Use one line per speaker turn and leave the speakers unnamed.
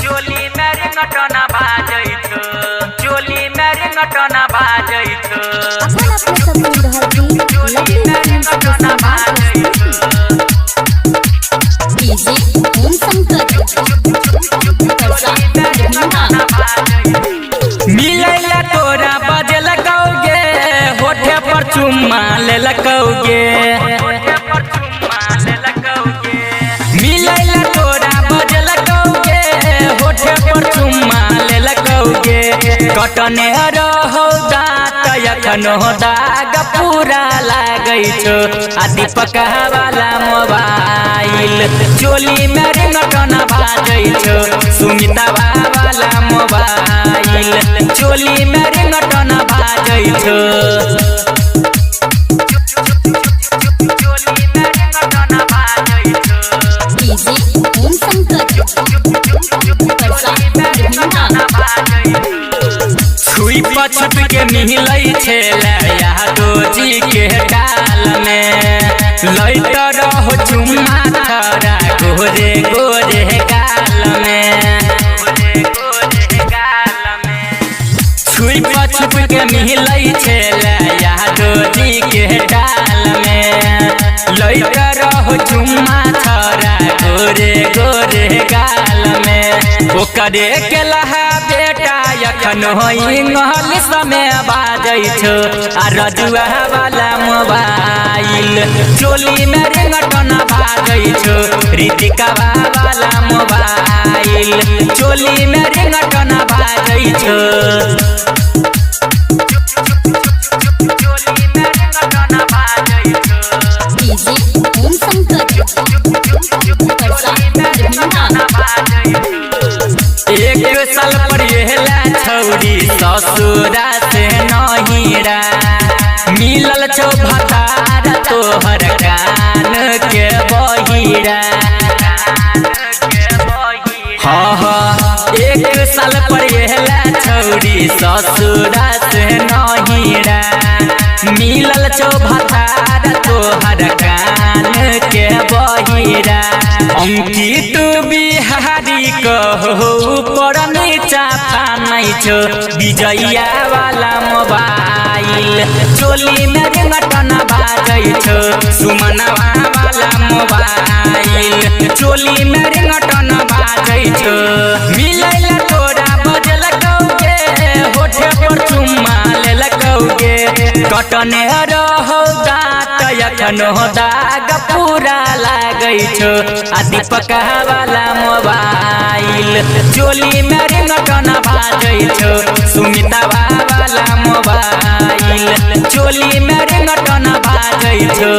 चोली मेरे घटना बाजै छ चोली मेरे घटना बाजै छ
अपन अपने सब मिल रहल छी
चोली मेरे घटना बाजै छ
डीजे ओम संकट
मिलैला तोरा बजल कौगे होठे पर चुम्मा ले लकौगे मिलैला तोरा बजल कौगे होठे पर चुम्मा ले लकौगे कटने रहो दाँत एखनो दाग पूरा लागै छो आ दीपक वाला मोबाइल चोली मेरे घटना बाजै छो सुमिता वाला मोबाइल चोली मेरे घटना बाजै छो चोली मेरे घटना बाजै छो
डीजे ओम संकट
छुई पछप के मिलै छेला यादो जी के डाल में लैत रहो चुम्मा थरा गोरे गोरे गाल में छुई पछप के मिलै छेला यादो जी के डाल में लैत रहो चुम्मा थरा गोरे गोरे गाल में ओकरे के लहा बेटा एखनो इंग्लिश में बाजै छो आ रजुआ वाला मोबाइल चोली मेरे घटना बाजै छो ऋतिका वाला मोबाइल चोली मेरे घटना बाजै छो चोली मेरे घटना बाजै छो
डीजे ओम संकट
एक साल पर येला छौरी ससुरा से नहीरा मिलल छौ भतार तोहर कान के बहिरा हाँ एक साल पर येला छौरी ससुरा से नहीरा मिलल छौ भतार तोहर कान के बहिरा अंकित बिहारी कहो पर नीचा फानै छो विजया वाला मोबाइल चोली मेरे घटना बाजै छो सुमनवा वाला मोबाइल चोली मेरे घटना बाजै छो मिलैला तोरा बजल कौगे होठे पर चुम्मा ले लकौगे कटने रहो दाँत एखनो दाग पूरा लागै छो आ दीपक वाला मोबाइल चोली मेरे घटना बाजै छो सुमिता वाला मोबाइल चोली मेरे घटना बाजै छो।